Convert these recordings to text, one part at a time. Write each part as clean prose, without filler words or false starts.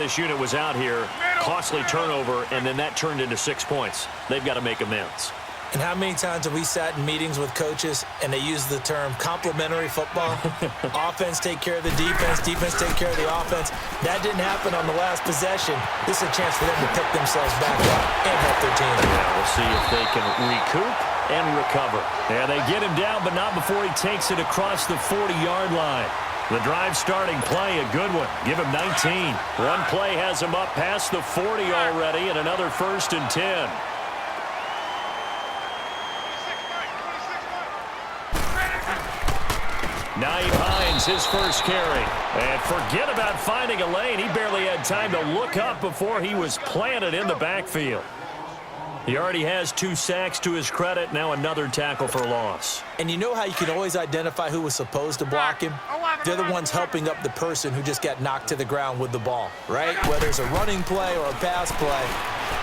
This unit was out here, costly turnover, and then that turned into 6 points. They've got to make amends. And how many times have we sat in meetings with coaches and they use the term complementary football? Offense take care of the defense, defense take care of the offense. That didn't happen on the last possession. This is a chance for them to pick themselves back up and help their team. Yeah, we'll see if they can recoup and recover. Yeah, they get him down, but not before he takes it across the 40-yard line. The drive starting play, a good one. Give him 19. One play has him up past the 40 already, and another 1st and 10. Naeem Hines, his first carry. And forget about finding a lane. He barely had time to look up before he was planted in the backfield. He already has 2 sacks to his credit. Now another tackle for loss. And you know how you can always identify who was supposed to block him? They're the ones helping up the person who just got knocked to the ground with the ball, right? Whether it's a running play or a pass play,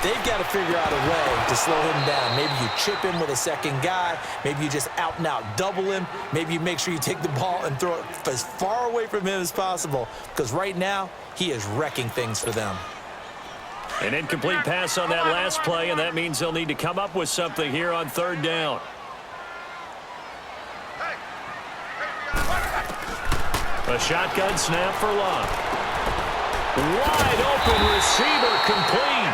they've got to figure out a way to slow him down. Maybe you chip him with a second guy. Maybe you just out-and-out double him. Maybe you make sure you take the ball and throw it as far away from him as possible, because right now he is wrecking things for them. An incomplete pass on that last play, and that means they'll need to come up with something here on 3rd down. A shotgun snap for Love. Wide open receiver complete.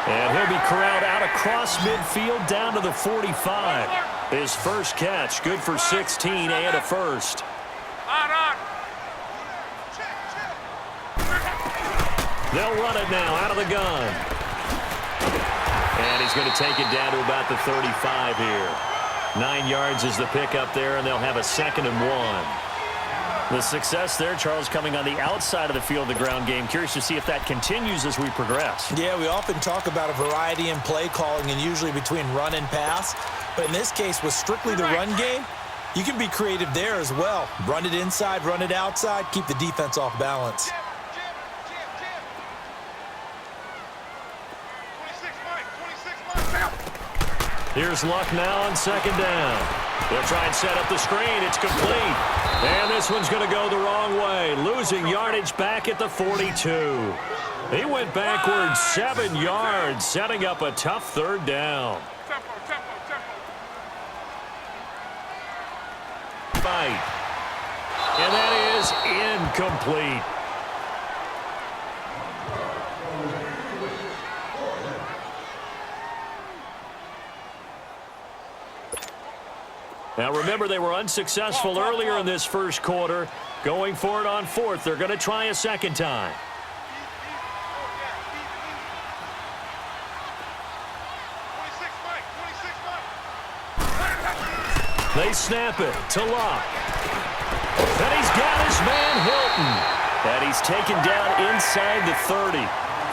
And he'll be corralled out across midfield down to the 45. His first catch, good for 16 and a first. They'll run it now out of the gun. And he's going to take it down to about the 35 here. 9 yards is the pickup there, and they'll have a 2nd and 1. The success there, Charles, coming on the outside of the field, the ground game. Curious to see if that continues as we progress. Yeah, we often talk about a variety in play calling and usually between run and pass. But in this case, with strictly the run game, you can be creative there as well. Run it inside, run it outside, keep the defense off balance. Here's Luck now on 2nd down. They'll try and set up the screen. It's complete. And this one's going to go the wrong way. Losing yardage back at the 42. He went backwards 7 yards, setting up a tough 3rd down. Fight. And that is incomplete. Now, remember, they were unsuccessful earlier in this first quarter. Going for it on 4th. They're going to try a second time. They snap it to Locke. And he's got his man Hilton. And he's taken down inside the 30.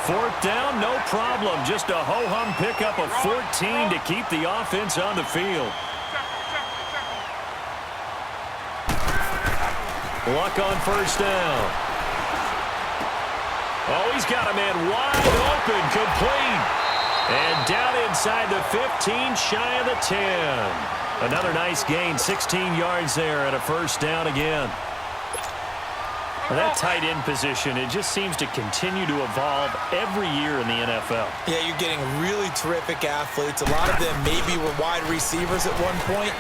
4th down, no problem. Just a ho-hum pickup of 14 to keep the offense on the field. Luck on 1st down. Oh, he's got a man wide open, complete. And down inside the 15, shy of the 10. Another nice gain, 16 yards there and a 1st down again. And that tight end position, it just seems to continue to evolve every year in the NFL. Yeah, you're getting really terrific athletes. A lot of them maybe were wide receivers at one point.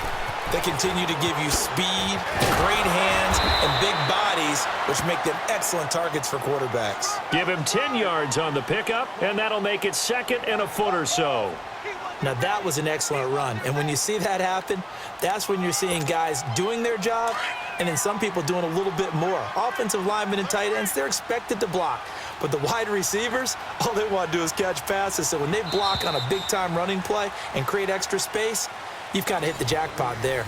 They continue to give you speed, great hands, and big bodies, which make them excellent targets for quarterbacks. Give him 10 yards on the pickup, and that'll make it 2nd and a foot or so. Now, that was an excellent run. And when you see that happen, that's when you're seeing guys doing their job, and then some people doing a little bit more. Offensive linemen and tight ends, they're expected to block. But the wide receivers, all they want to do is catch passes. So when they block on a big-time running play and create extra space, you've kind of hit the jackpot there.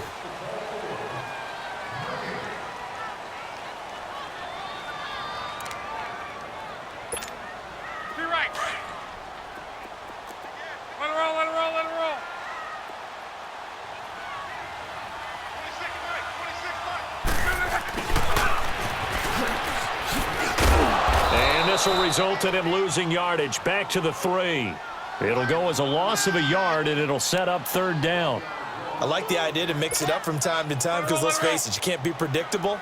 You're right. Let it roll, let it roll, let it roll. 26 And this will result in him losing yardage back to the 3. It'll go as a loss of a yard, and it'll set up 3rd down. I like the idea to mix it up from time to time because, let's face it, you can't be predictable.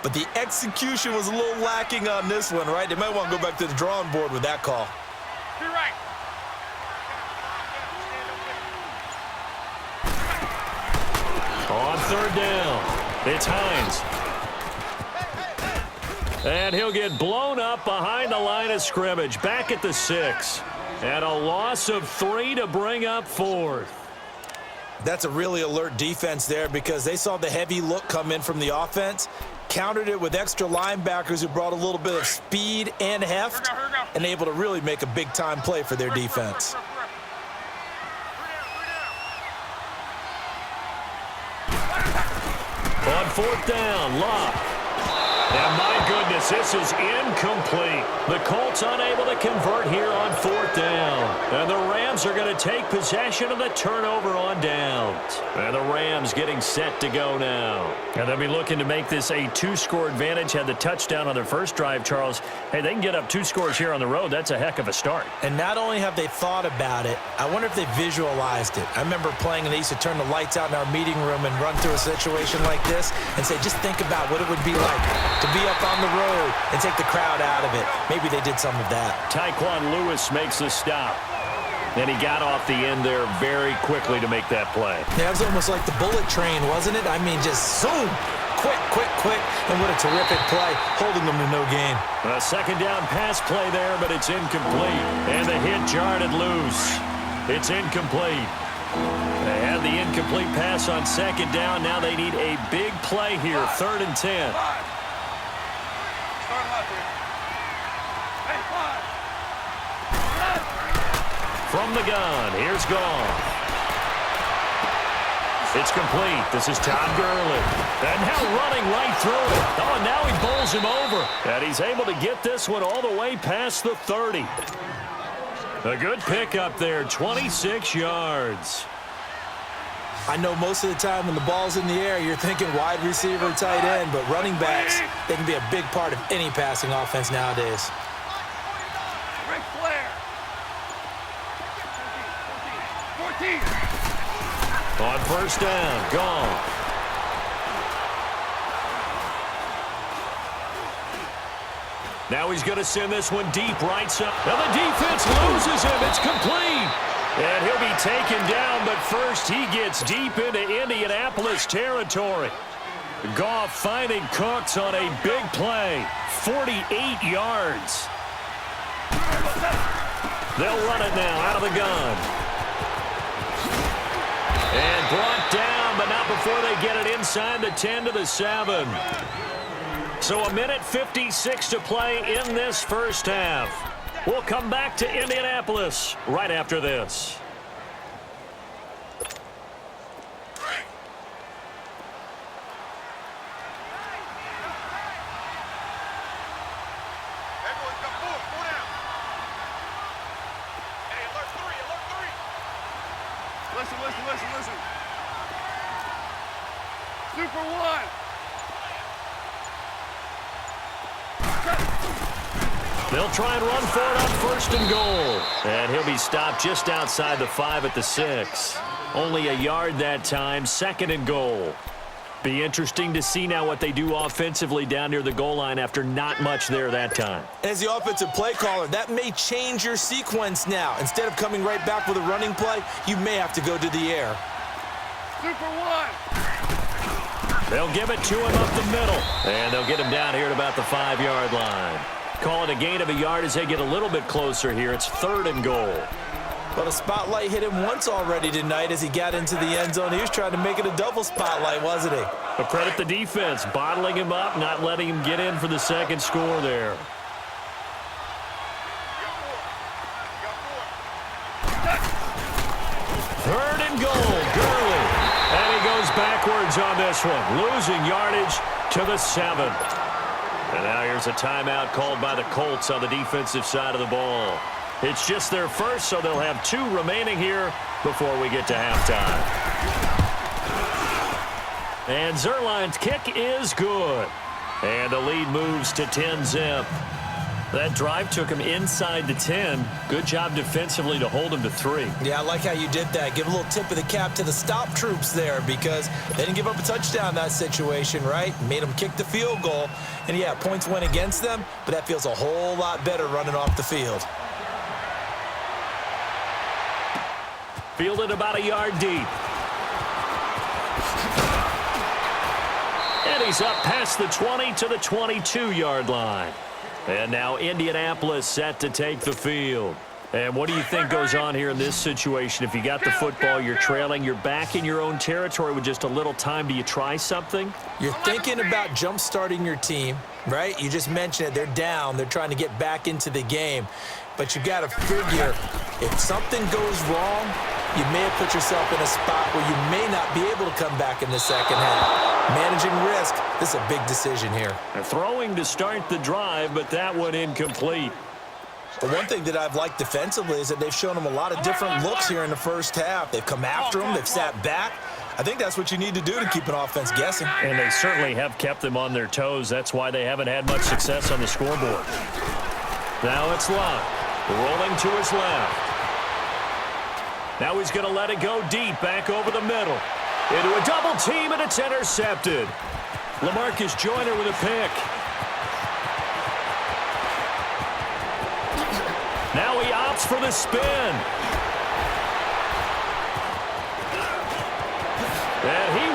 but the execution was a little lacking on this one, right? They might want to go back to the drawing board with that call. Be right. On third down, it's Hines. And he'll get blown up behind the line of scrimmage, back at the 6. And a loss of 3 to bring up 4th. That's a really alert defense there because they saw the heavy look come in from the offense, countered it with extra linebackers who brought a little bit of speed and heft, and able to really make a big-time play for their defense. On fourth down, Locke. And my goodness, this is incomplete. The Colts unable to convert here on fourth down. And the Rams are going to take possession of the turnover on downs. And the Rams getting set to go now. And they'll be looking to make this a 2-score advantage. Had the touchdown on their first drive, Charles. Hey, they can get up 2 scores here on the road. That's a heck of a start. And not only have they thought about it, I wonder if they visualized it. I remember playing and they used to turn the lights out in our meeting room and run through a situation like this and say, just think about what it would be like to be up on the road and take the crowd out of it. Maybe they did some of that. Tyquan Lewis makes the stop. And he got off the end there very quickly to make that play. Yeah, it was almost like the bullet train, wasn't it? I mean, just zoom. Quick, quick, quick. And what a terrific play, holding them to no gain. A second down pass play there, but it's incomplete. And the hit jarred it loose. It's incomplete. They had the incomplete pass on second down. Now they need a big play here, 3rd and 10. From the gun, here's Goff. It's complete. This is Todd Gurley. And now running right through it. Oh, and now he bowls him over. And he's able to get this one all the way past the 30. A good pickup there, 26 yards. I know most of the time when the ball's in the air, you're thinking wide receiver, tight end, but running backs, they can be a big part of any passing offense nowadays. On first down, gone. Now he's going to send this one deep right side. Now the defense loses him. It's complete. And he'll be taken down, but first he gets deep into Indianapolis territory. Goff finding Cooks on a big play. 48 yards. They'll run it now out of the gun. And brought down, but not before they get it inside the 10 to the 7. So a minute 56 to play in this first half. We'll come back to Indianapolis right after this. Listen. Super one. They'll try and run for it on first and goal. And he'll be stopped just outside the 5 at the 6. Only a yard that time, 2nd and goal. Be interesting to see now what they do offensively down near the goal line after not much there that time. As the offensive play caller, that may change your sequence now. Instead of coming right back with a running play, you may have to go to the air. Super one. They'll give it to him up the middle. And they'll get him down here at about the 5-yard line. Call it a gain of a yard as they get a little bit closer here. It's 3rd and goal. But a spotlight hit him once already tonight as he got into the end zone. He was trying to make it a double spotlight, wasn't he? But credit the defense, bottling him up, not letting him get in for the second score there. Third and goal, Gurley. And he goes backwards on this one, losing yardage to the 7. And now here's a timeout called by the Colts on the defensive side of the ball. It's just their first, so they'll have 2 remaining here before we get to halftime. And Zuerlein's kick is good. And the lead moves to 10-zip. That drive took him inside the 10. Good job defensively to hold him to 3. Yeah, I like how you did that. Give a little tip of the cap to the stop troops there because they didn't give up a touchdown in that situation, right? Made them kick the field goal. And, yeah, points went against them, but that feels a whole lot better running off the field. Fielded about a yard deep. And he's up past the 20 to the 22-yard line. And now Indianapolis set to take the field. And what do you think goes on here in this situation? If you got the football, you're trailing, you're back in your own territory with just a little time. Do you try something? You're thinking about jump-starting your team, right? You just mentioned it. They're down. They're trying to get back into the game. But you got to figure if something goes wrong, you may have put yourself in a spot where you may not be able to come back in the second half. Managing risk, this is a big decision here. Throwing to start the drive, but that one incomplete. The one thing that I've liked defensively is that they've shown them a lot of different looks here in the first half. They've come after them. They've sat back. I think that's what you need to do to keep an offense guessing. And they certainly have kept them on their toes. That's why they haven't had much success on the scoreboard. Now it's Love, rolling to his left. Now he's going to let it go deep, back over the middle. Into a double team, and it's intercepted. LaMarcus Joyner with a pick. Now he opts for the spin. And he